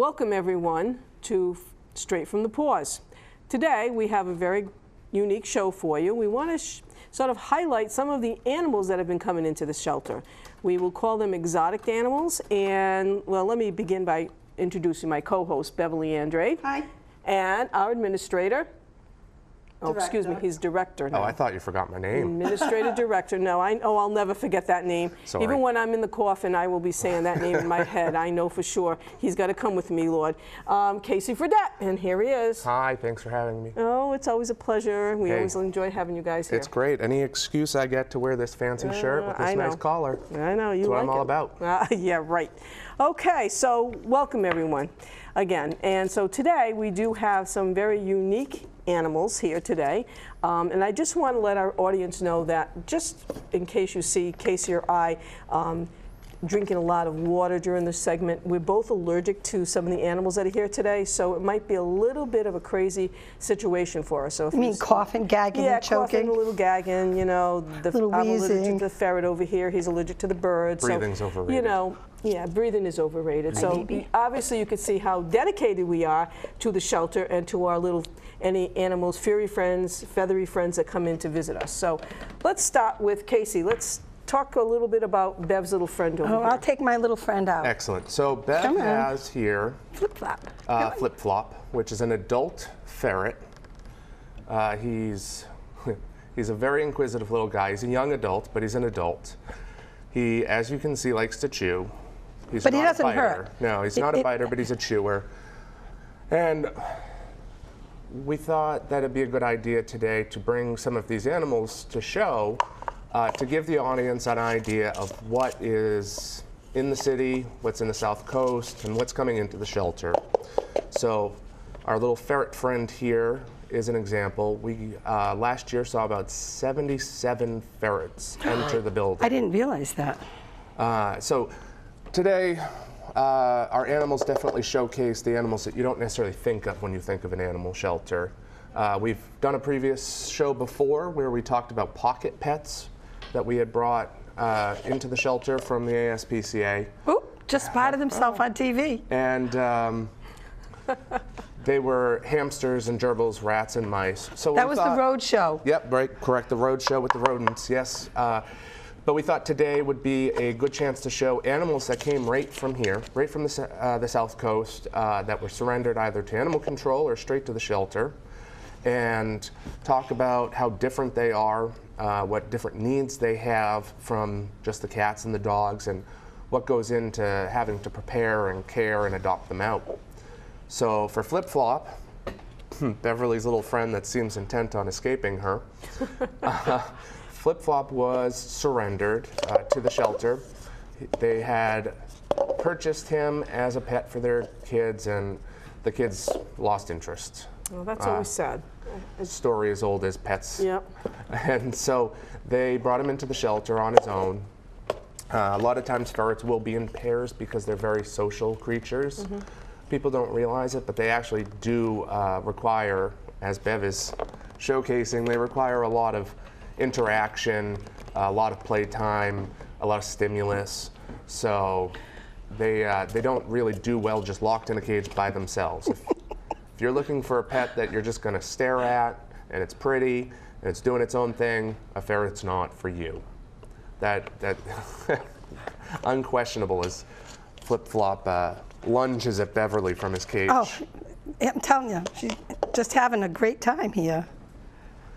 Welcome everyone to Straight from the Paws. Today we have a very unique show for you. We want to sort of highlight some of the animals that have been coming into the shelter. We will call them exotic animals, and well, let me begin by introducing my co-host Beverly Andrade. Hi. And our administrator. Oh, excuse me, he's director now. Oh, I thought you forgot my name. Administrative director. No, I'll never forget that name. Sorry. Even when I'm in the coffin, I will be saying that name in my head. I know for sure. He's got to come with me, Lord. Casey Ferret, and here he is. Hi, thanks for having me. Oh, it's always a pleasure. We Hey. always enjoy having you guys here. It's great. Any excuse I get to wear this fancy shirt with this nice collar. I know, you That's what like I'm all it. about. Yeah, right. Okay, so welcome everyone again. And so today we do have some very unique animals here today. And I just want to let our audience know that just in case you see Casey or I drinking a lot of water during this segment, we're both allergic to some of the animals that are here today, so it might be a little bit of a crazy situation for us. So if You mean coughing, gagging, and choking? Yeah, coughing, a little gagging, you know. Little I'm allergic wheezing. to the ferret over here, he's allergic to the bird. Breathing's overrated. You know, yeah, breathing is overrated. So obviously you can see how dedicated we are to the shelter and to our little any animals, furry friends, feathery friends that come in to visit us. So let's start with Casey. Let's talk a little bit about Bev's little friend over here. I'll take my little friend out. Excellent. So Bev Come on. has here Flip-flop. Flip-flop, which is an adult ferret. He's a very inquisitive little guy. He's a young adult, but he's an adult. He, as you can see, likes to chew. He's But he not a doesn't biter. hurt. No, he's not a biter, but he's a chewer. And we thought that it'd be a good idea today to bring some of these animals to show, to give the audience an idea of what is in the city, what's in the South Coast, and what's coming into the shelter. So our little ferret friend here is an example. We last year saw about 77 ferrets enter the building. I didn't realize that. So today, our animals definitely showcase the animals that you don't necessarily think of when you think of an animal shelter. We've done a previous show before where we talked about pocket pets that we had brought into the shelter from the ASPCA. Oop, just spotted himself on TV. And they were hamsters and gerbils, rats and mice. So That we was thought, the road show. Yep, right, correct, the road show with the rodents, yes. But we thought today would be a good chance to show animals that came right from here, right from the South Coast, that were surrendered either to animal control or straight to the shelter, and talk about how different they are, what different needs they have from just the cats and the dogs, and what goes into having to prepare and care and adopt them out. So for Flip-Flop, Beverly's little friend that seems intent on escaping her, Flip-Flop was surrendered to the shelter. They had purchased him as a pet for their kids, and the kids lost interest. Well, that's always sad. Story as old as pets. Yep. And so they brought him into the shelter on his own. A lot of times ferrets will be in pairs because they're very social creatures. People don't realize it, but they actually do require, as Bev is showcasing, they require a lot of interaction, a lot of playtime, a lot of stimulus. So they don't really do well just locked in a cage by themselves. If you're looking for a pet that you're just going to stare at and it's pretty and it's doing its own thing, a ferret's not for you. That unquestionable as Flip-Flop lunges at Beverly from his cage. Oh, I'm telling you, she's just having a great time here.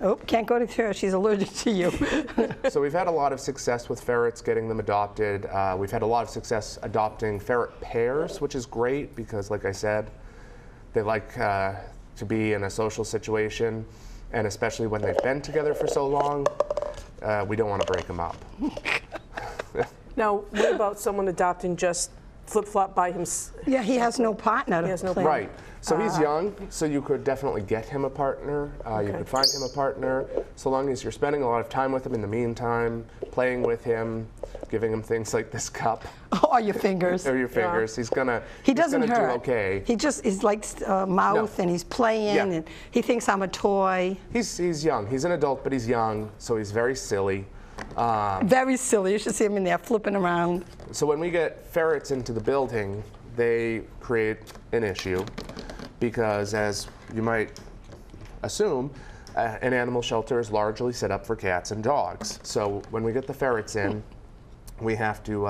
Oh, can't go to her. She's allergic to you. So we've had a lot of success with ferrets, getting them adopted. We've had a lot of success adopting ferret pairs, which is great because, like I said, they like to be in a social situation, and especially when they've been together for so long, we don't want to break them up. Now, what about someone adopting just Flip-Flop by himself? Yeah, he has no partner to He has no play. Right. So he's young, so you could definitely get him a partner. You could find him a partner, so long as you're spending a lot of time with him in the meantime, playing with him, giving him things like this cup. Or your fingers. Or your fingers. He's gonna. He doesn't he's gonna hurt. do okay. He just is like mouth, and he's playing, Yeah. and he thinks I'm a toy. He's young. He's an adult, but he's young, so he's very silly. Very silly. You should see him in there flipping around. So when we get ferrets into the building, they create an issue because, as you might assume, an animal shelter is largely set up for cats and dogs. So when we get the ferrets in, we have to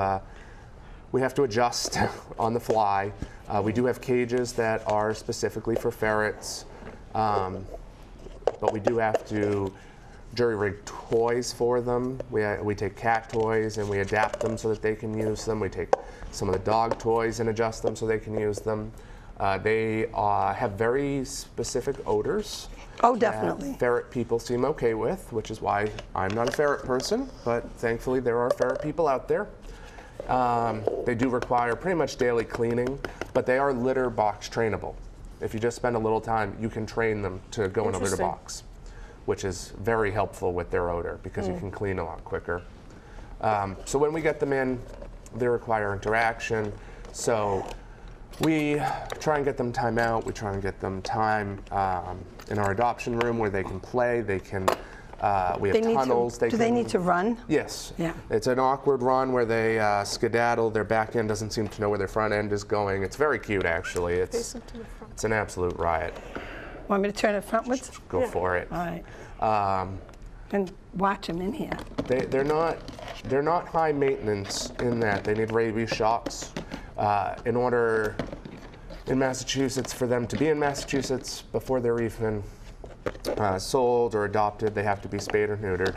adjust on the fly. We do have cages that are specifically for ferrets, but we do have to jury-rig toys for them. We take cat toys and we adapt them so that they can use them. We take some of the dog toys and adjust them so they can use them. They have very specific odors. Oh, definitely. That ferret people seem okay with, which is why I'm not a ferret person, but thankfully there are ferret people out there. They do require pretty much daily cleaning, but they are litter box trainable. If you just spend a little time, you can train them to go in a litter box, which is very helpful with their odor because you can clean a lot quicker. So when we get them in, they require interaction. So we try and get them time out. We try and get them time in our adoption room where they can play. They can. We have tunnels. Do they need to run? Yes. Yeah. It's an awkward run where they skedaddle. Their back end doesn't seem to know where their front end is going. It's very cute, actually. It's an absolute riot. Want me to turn it frontwards? Go for it. All right. And watch them in here. They're not high maintenance in that they need rabies shots. In Massachusetts, for them to be in Massachusetts before they're even sold or adopted, they have to be spayed or neutered.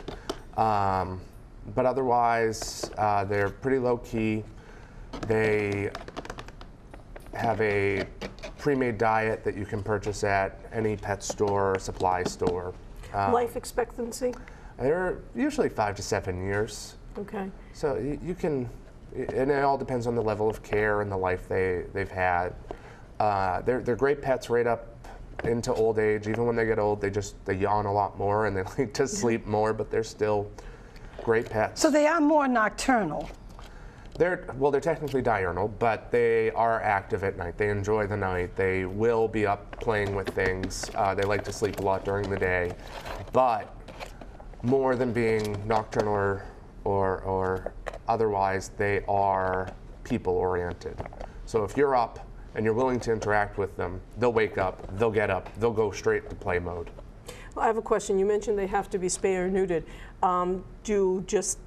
But otherwise, they're pretty low key. They have a pre-made diet that you can purchase at any pet store or supply store. Life expectancy? They're usually 5 to 7 years. Okay. So you can, and it all depends on the level of care and the life they've had. They're great pets right up into old age. Even when they get old, they yawn a lot more and they like to sleep more, but they're still great pets. So they are more nocturnal. They're technically diurnal, but they are active at night. They enjoy the night. They will be up playing with things. They like to sleep a lot during the day, but more than being nocturnal or otherwise, they are people-oriented. So if you're up and you're willing to interact with them, they'll wake up, they'll get up, they'll go straight to play mode. Well, I have a question. You mentioned they have to be spayed or neutered. Do just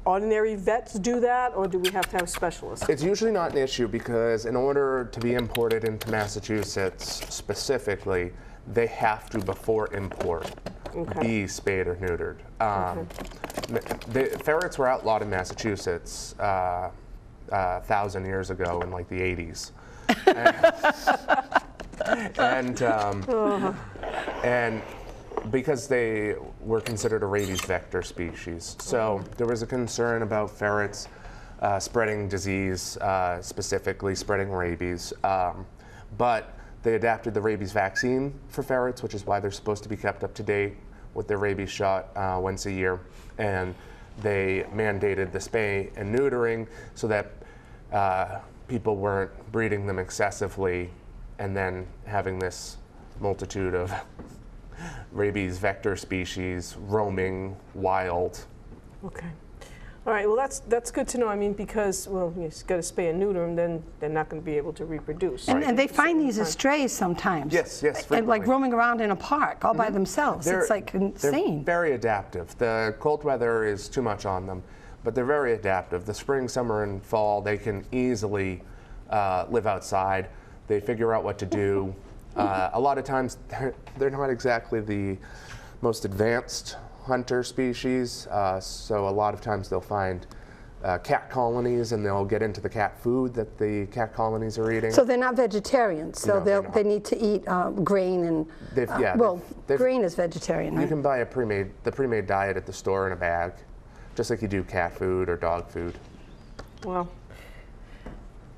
ordinary vets do that, or do we have to have specialists? It's usually not an issue because in order to be imported into Massachusetts specifically, they have to, before import, be spayed or neutered. The ferrets were outlawed in Massachusetts 1,000 years ago in like the 80s. And because they were considered a rabies vector species. So there was a concern about ferrets spreading disease, specifically spreading rabies. But they adapted the rabies vaccine for ferrets, which is why they're supposed to be kept up to date with their rabies shot once a year. And they mandated the spay and neutering so that people weren't breeding them excessively and then having this multitude of rabies vector species roaming wild. Okay. All right. Well, that's good to know. I mean, because you just got to spay and neuter them, then they're not going to be able to reproduce. And they find these as strays sometimes. Yes, And like roaming around in a park all by themselves. It's like insane. They're very adaptive. The cold weather is too much on them, but they're very adaptive. The spring, summer, and fall, they can easily live outside. They figure out what to do. A lot of times, they're not exactly the most advanced hunter species, so a lot of times they'll find cat colonies and they'll get into the cat food that the cat colonies are eating. So they're not vegetarians, so No, they need to eat grain and, grain is vegetarian, right? You can buy the pre-made diet at the store in a bag, just like you do cat food or dog food. Well,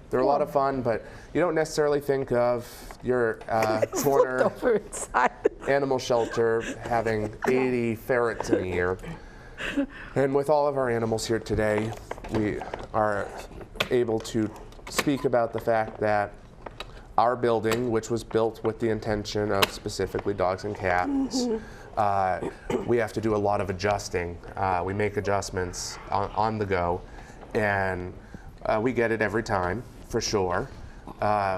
they're a lot of fun, but you don't necessarily think of your corner animal shelter having 80 ferrets in a year. And with all of our animals here today, we are able to speak about the fact that our building, which was built with the intention of specifically dogs and cats, we have to do a lot of adjusting. We make adjustments on the go, and we get it every time. for sure.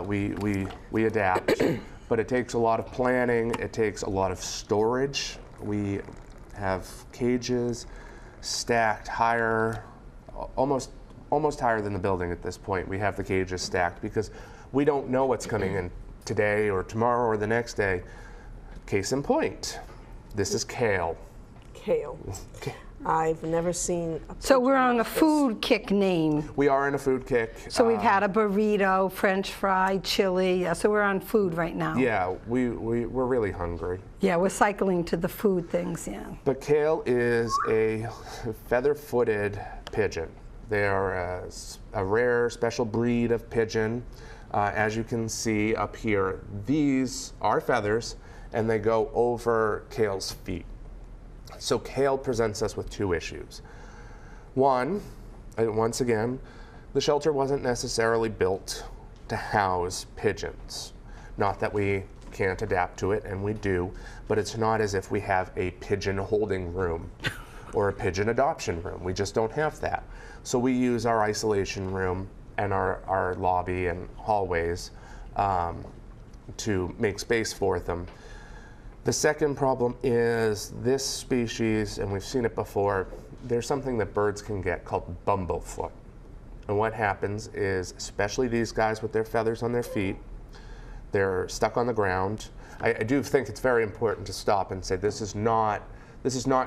We adapt, but it takes a lot of planning. It takes a lot of storage. We have cages stacked higher, almost higher than the building at this point. We have the cages stacked because we don't know what's coming in today or tomorrow or the next day. Case in point, this is kale. Kale. I've never seen a So we're pigeon on a like this. food kick name. We are in a food kick. So we've had a burrito, French fry, chili. So we're on food right now. Yeah, we're really hungry. Yeah, we're cycling to the food things, yeah. But kale is a feather-footed pigeon. They are a rare, special breed of pigeon. As you can see up here, these are feathers, and they go over kale's feet. So kale presents us with two issues. One, once again, the shelter wasn't necessarily built to house pigeons. Not that we can't adapt to it, and we do, but it's not as if we have a pigeon holding room or a pigeon adoption room. We just don't have that. So we use our isolation room and our lobby and hallways to make space for them. The second problem is this species, and we've seen it before, there's something that birds can get called bumblefoot. And what happens is, especially these guys with their feathers on their feet, they're stuck on the ground. I do think it's very important to stop and say this is not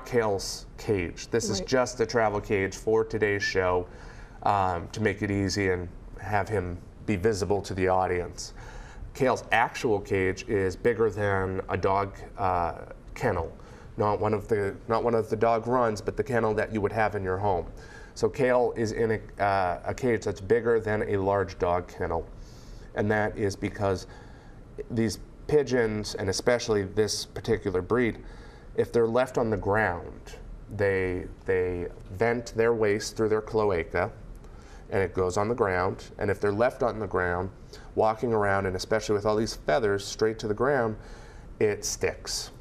Kale's cage. This is just a travel cage for today's show to make it easy and have him be visible to the audience. Kale's actual cage is bigger than a dog kennel, not one of the dog runs, but the kennel that you would have in your home. So Kale is in a cage that's bigger than a large dog kennel, and that is because these pigeons, and especially this particular breed, if they're left on the ground, they vent their waste through their cloaca, and it goes on the ground. And if they're left on the ground, walking around, and especially with all these feathers straight to the ground, it sticks.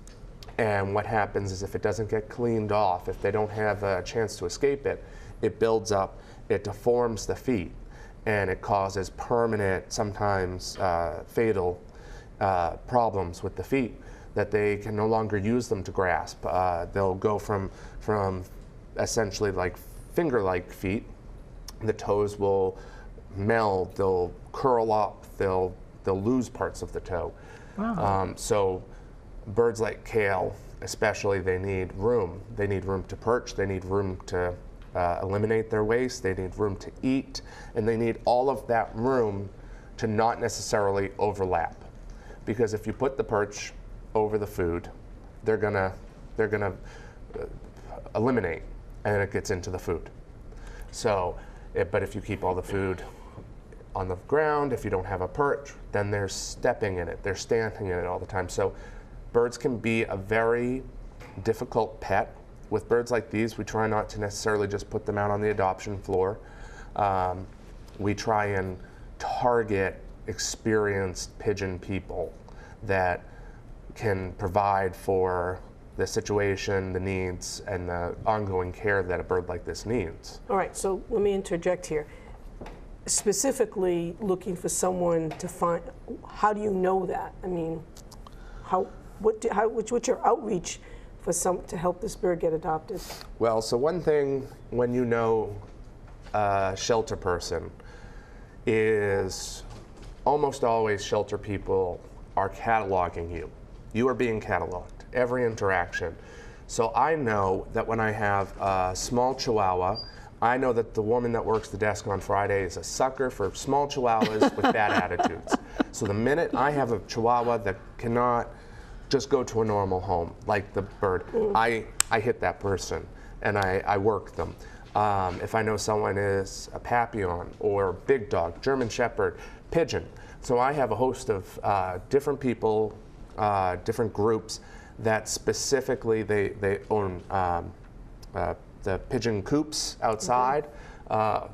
And what happens is if it doesn't get cleaned off, if they don't have a chance to escape it, it builds up, it deforms the feet, and it causes permanent, sometimes fatal problems with the feet that they can no longer use them to grasp. They'll go from essentially like finger-like feet. The toes will meld, they'll curl up, they'll lose parts of the toe. Wow. So birds like Kale, especially, they need room. They need room to perch, they need room to eliminate their waste, they need room to eat, and they need all of that room to not necessarily overlap. Because if you put the perch over the food, they're gonna eliminate, and it gets into the food. So, but if you keep all the food on the ground, if you don't have a perch, then they're stepping in it, they're standing in it all the time. So birds can be a very difficult pet. With birds like these, we try not to necessarily just put them out on the adoption floor. We try and target experienced pigeon people that can provide for the situation, the needs, and the ongoing care that a bird like this needs. All right, so let me interject here. Specifically looking for someone to find, how do you know that? I mean, what's your outreach for to help this bird get adopted? Well, so one thing when you know a shelter person is almost always shelter people are cataloging you. You are being cataloged, every interaction. So I know that when I have a small Chihuahua, I know that the woman that works the desk on Friday is a sucker for small Chihuahuas with bad attitudes. So the minute I have a Chihuahua that cannot just go to a normal home, like the bird, I hit that person and I work them. If I know someone is a Papillon or big dog, German Shepherd, pigeon. So I have a host of different people, different groups that specifically they own the pigeon coops outside.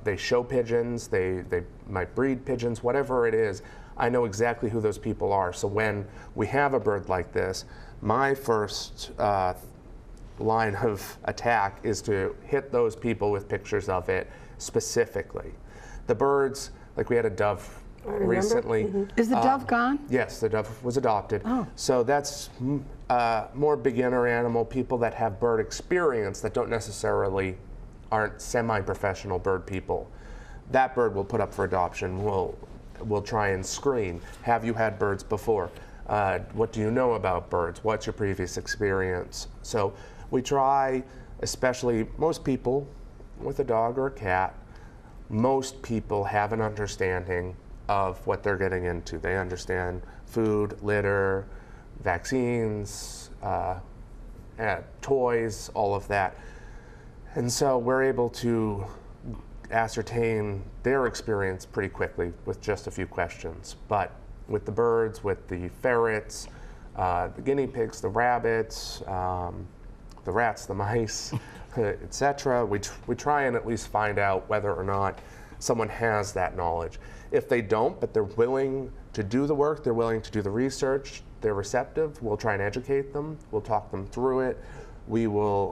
They show pigeons, they might breed pigeons, whatever it is. I know exactly who those people are. So when we have a bird like this, my first line of attack is to hit those people with pictures of it specifically. The birds Like we had a dove recently. Is the dove gone? Yes, the dove was adopted. Oh. So that's more beginner animal, people that have bird experience that don't necessarily aren't semi-professional bird people. That bird we'll put up for adoption. We'll try and screen. Have you had birds before? What do you know about birds? What's your previous experience? So we try, especially most people with a dog or a cat, most people have an understanding of what they're getting into. They understand food, litter, vaccines, toys, all of that. And so we're able to ascertain their experience pretty quickly with just a few questions. But with the birds, with the ferrets, the guinea pigs, the rabbits, the rats, the mice, etc., we try and at least find out whether or not someone has that knowledge. If they don't, but they're willing to do the work, they're willing to do the research, they're receptive, we'll try and educate them, we'll talk them through it. We will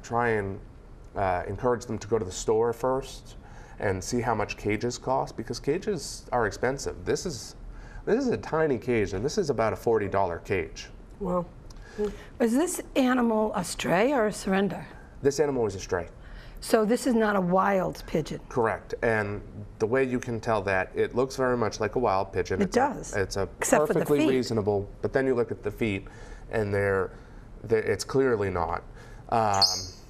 try and encourage them to go to the store first and see how much cages cost, because cages are expensive. This is a tiny cage, and this is about a $40 cage. Well, Is this animal a stray or a surrender? This animal is a stray. So this is not a wild pigeon. Correct. And the way you can tell that, it looks very much like a wild pigeon. It does. It's a Except for the perfectly feet. reasonable, but then you look at the feet, and it's clearly not.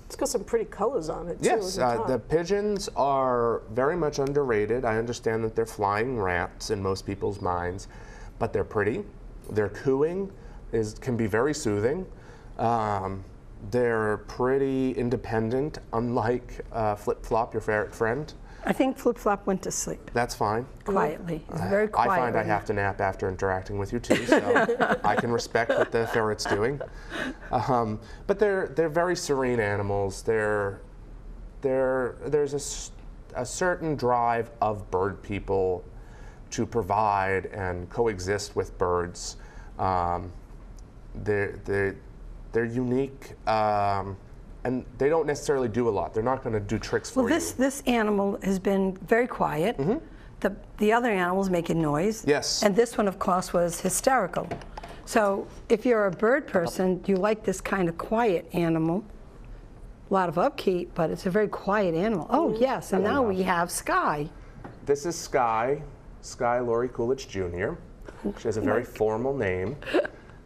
it's got some pretty colors on it, too. Yes, at the top. the pigeons are very much underrated. I understand that they're flying rats in most people's minds, but they're pretty. Their cooing can be very soothing. They're pretty independent, unlike Flip-Flop, your ferret friend. I think Flip-Flop went to sleep That's fine. quietly. He's very quiet. I find I right now. have to nap after interacting with you too, so I can respect what the ferret's doing. But they're very serene animals. There's a certain drive of bird people to provide and coexist with birds. They're unique, and they don't necessarily do a lot. They're not going to do tricks for Well, you. this animal has been very quiet. The other animal's making noise. Yes. And this one, of course, was hysterical. So if you're a bird person, you like this kind of quiet animal. A lot of upkeep, but it's a very quiet animal. Oh, yes, and now we have Sky. This is Sky Lori Coolidge Jr. She has a very formal name.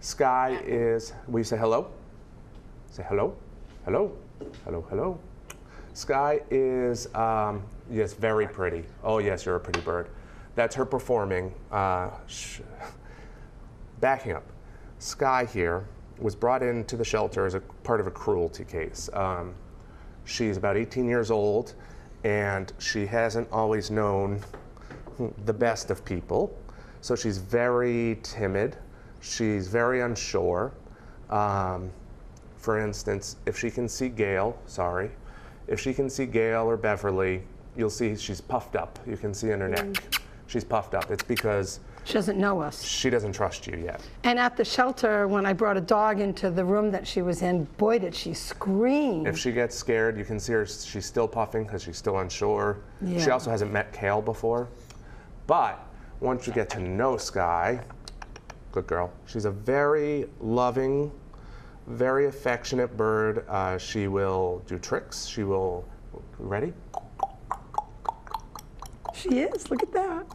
Sky is, will you say hello? Say hello, hello, hello, hello. Sky is, yes, very pretty. Oh yes, you're a pretty bird. That's her performing. Backing up, Sky here was brought into the shelter as a part of a cruelty case. She's about 18 years old, and she hasn't always known the best of people. So she's very timid. She's very unsure. For instance, if she can see Gale, if she can see Gale or Beverly, you'll see she's puffed up. You can see in her neck. She's puffed up. It's because She doesn't know us. she doesn't trust you yet. And at the shelter, when I brought a dog into the room that she was in, boy, did she scream. If she gets scared, you can see her, she's still puffing because she's still unsure. She Yeah. also hasn't met Kale before. But once you get to know Sky, good girl, she's a very loving, very affectionate bird. She will do tricks. She will, ready? She is, look at that.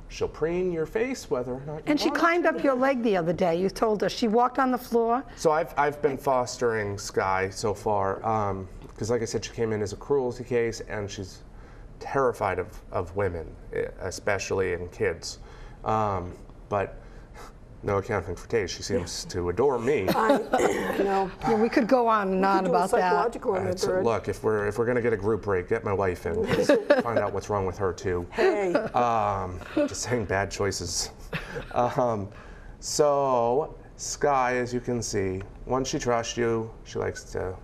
She'll preen your face whether or not you And she want her climbed to. up your leg the other day. You told us she walked on the floor. So I've been fostering Sky so far because, like I said, she came in as a cruelty case, and she's terrified of women, especially in kids. But no accounting for taste. She seems to adore me. No. Yeah, we could go on and on Do a about that. psychological on the So bird. look, if we're gonna get a group break, get my wife in. Find out what's wrong with her too. Hey. Just saying bad choices. So Sky, as you can see, once she trusts you, she likes to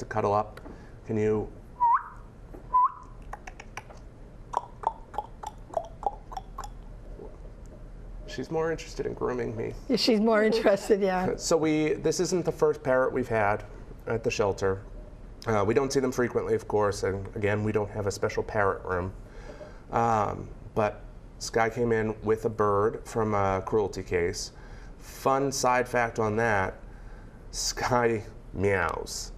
cuddle up. Can you? She's more interested in grooming me. Yeah, she's more interested, yeah. So this isn't the first parrot we've had at the shelter. We don't see them frequently, of course, and again, we don't have a special parrot room. But Sky came in with a bird from a cruelty case. Fun side fact on that, Sky meows.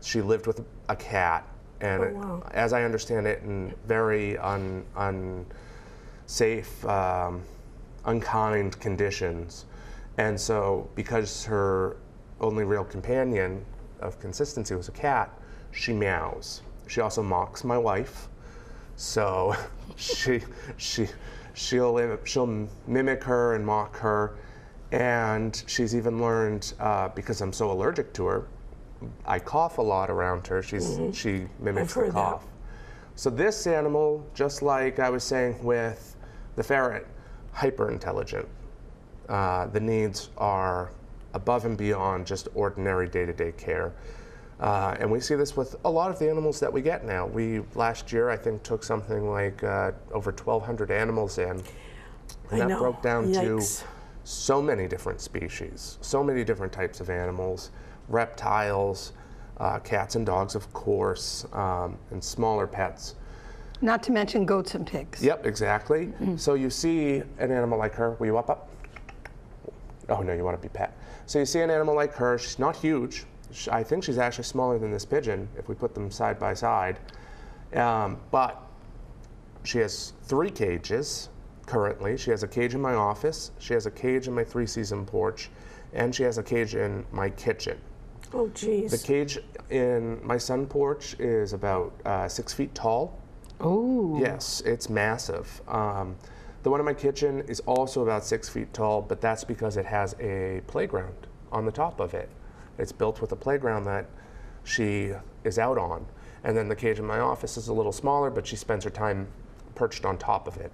She lived with a cat, and Oh, wow. as I understand it, in very unsafe, unkind conditions. And so because her only real companion of consistency was a cat, she meows. She also mocks my wife. So she'll mimic her and mock her. And she's even learned, because I'm so allergic to her, I cough a lot around her. She mimics I've the heard that. cough. So this animal, just like I was saying with the ferret, hyper intelligent. The needs are above and beyond just ordinary day-to-day care. And we see this with a lot of the animals that we get now. We, last year, I think, took something like over 1,200 animals in. And I that know. broke down Yikes. to so many different species, so many different types of animals, reptiles, cats and dogs, of course, and smaller pets. Not to mention goats and pigs. Yep, exactly. So you see an animal like her. Will you up? Oh, no, you want to be pet. So you see an animal like her. She's not huge. I think she's actually smaller than this pigeon if we put them side by side. But she has 3 cages currently. She has a cage in my office. She has a cage in my 3-season porch. And she has a cage in my kitchen. Oh, geez. The cage in my sun porch is about 6 feet tall. Oh. Yes, it's massive. The one in my kitchen is also about 6 feet tall, but that's because it has a playground on the top of it. It's built with a playground that she is out on. And then the cage in my office is a little smaller, but she spends her time perched on top of it.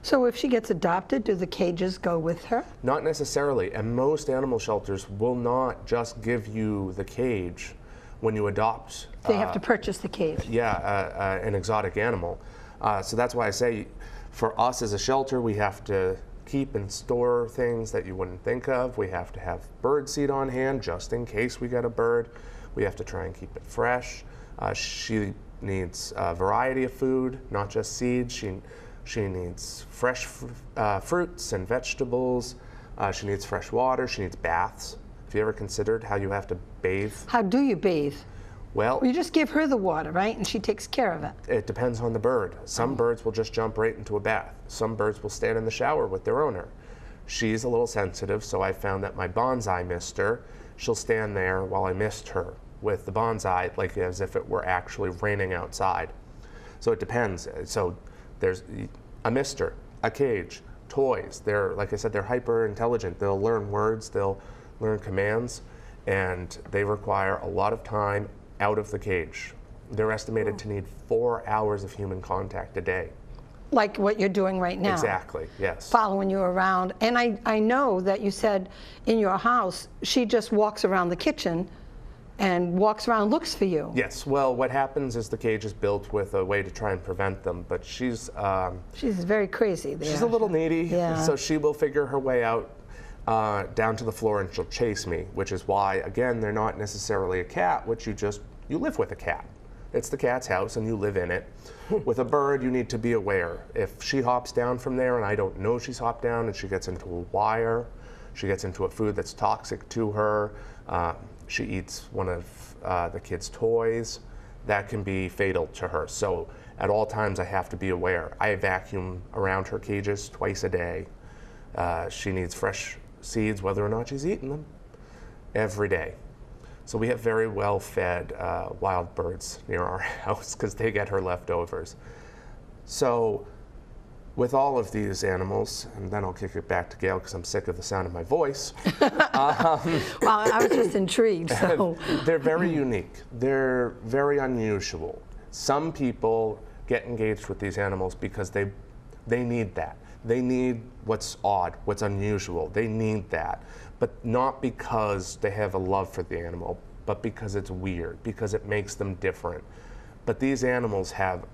So if she gets adopted, do the cages go with her? Not necessarily, and most animal shelters will not just give you the cage when you adopt. They have to purchase the cage. An exotic animal. So that's why I say, for us as a shelter, we have to keep and store things that you wouldn't think of. We have to have bird seed on hand just in case we get a bird. We have to try and keep it fresh. She needs a variety of food, not just seeds. She needs fresh fruits and vegetables. She needs fresh water. She needs baths. Have you ever considered how you have to bathe? How do you bathe? Well, You just give her the water, right? And she takes care of it. it depends on the bird. Some birds will just jump right into a bath. Some birds will stand in the shower with their owner. She's a little sensitive, so I found that my bonsai mister, she'll stand there while I mist her with the bonsai, like as if it were actually raining outside. So it depends. So there's a mister, a cage, toys. They're, like I said, they're hyper intelligent. They'll learn words, they'll learn commands, and they require a lot of time out of the cage. They're estimated to need 4 hours of human contact a day. Like what you're doing right now. Exactly, yes. Following you around. And I know that you said in your house, she just walks around the kitchen and walks around, looks for you. Yes, well, what happens is the cage is built with a way to try and prevent them, but she's very crazy there. she's a little needy, Yeah. so she will figure her way out down to the floor and she'll chase me, which is why, again, they're not necessarily a cat, which you live with a cat. It's the cat's house and you live in it. With a bird, you need to be aware. If she hops down from there and I don't know she's hopped down and she gets into a wire, she gets into a food that's toxic to her, she eats one of the kids' toys, that can be fatal to her. So at all times I have to be aware. I vacuum around her cages twice a day. She needs fresh seeds, whether or not she's eaten them, every day. So we have very well-fed wild birds near our house because they get her leftovers. So with all of these animals, and then I'll kick it back to Gail because I'm sick of the sound of my voice. Well, I was just intrigued. So. They're very unique. They're very unusual. Some people get engaged with these animals because they need that. They need what's odd, what's unusual. They need that. But not because they have a love for the animal, but because it's weird, because it makes them different. But these animals have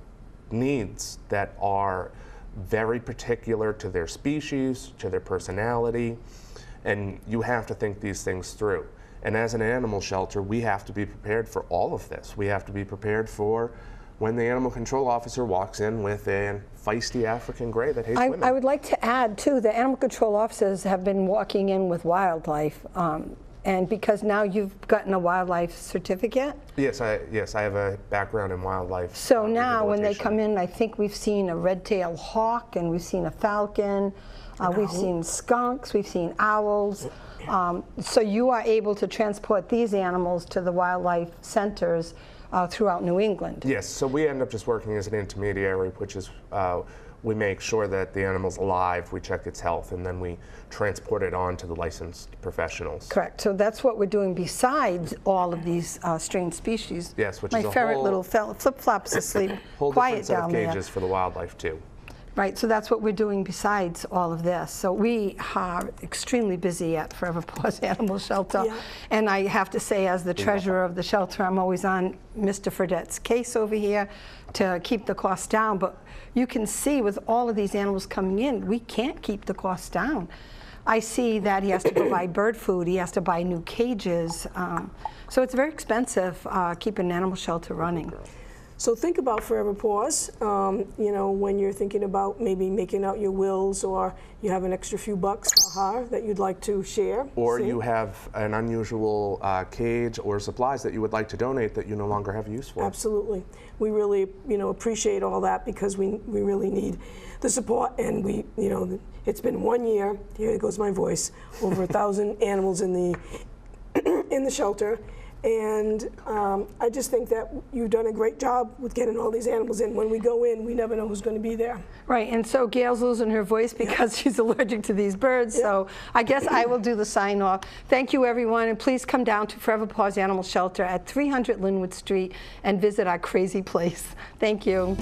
needs that are very particular to their species, to their personality, and you have to think these things through. And as an animal shelter, we have to be prepared for all of this. We have to be prepared for when the animal control officer walks in with a feisty African gray that hates women. I would like to add, too, the animal control officers have been walking in with wildlife. And because now you've gotten a wildlife certificate. Yes, I have a background in wildlife. So now when they come in, I think we've seen a red-tailed hawk, and we've seen a falcon, we've seen skunks, we've seen owls. So you are able to transport these animals to the wildlife centers throughout New England. Yes, so we end up just working as an intermediary, which is we make sure that the animal's alive, we check its health, and then we transport it on to the licensed professionals. Correct. So that's what we're doing besides all of these strange species. Yes, which My is a ferret whole, little flip-flops asleep, whole quiet different set down of there. cages for the wildlife too. Right, so that's what we're doing besides all of this. So we are extremely busy at Forever Paws Animal Shelter. Yeah. And I have to say, as the treasurer of the shelter, I'm always on Mr. Ferret's case over here to keep the cost down. But you can see with all of these animals coming in, we can't keep the cost down. I see that he has to go buy bird food, he has to buy new cages. So it's very expensive keeping an animal shelter running. So think about Forever Paws, you know, when you're thinking about maybe making out your wills, or you have an extra few bucks that you'd like to share. Or you have an unusual cage or supplies that you would like to donate that you no longer have use for. Absolutely. We really, you know, appreciate all that, because we really need the support, and we, you know, it's been 1 year, here goes my voice, over 1,000 animals in the shelter. And I just think that you've done a great job with getting all these animals in. When we go in, we never know who's going to be there. Right, and so Gail's losing her voice because she's allergic to these birds, so I guess I will do the sign off. Thank you, everyone, and please come down to Forever Paws Animal Shelter at 300 Linwood Street and visit our crazy place. Thank you.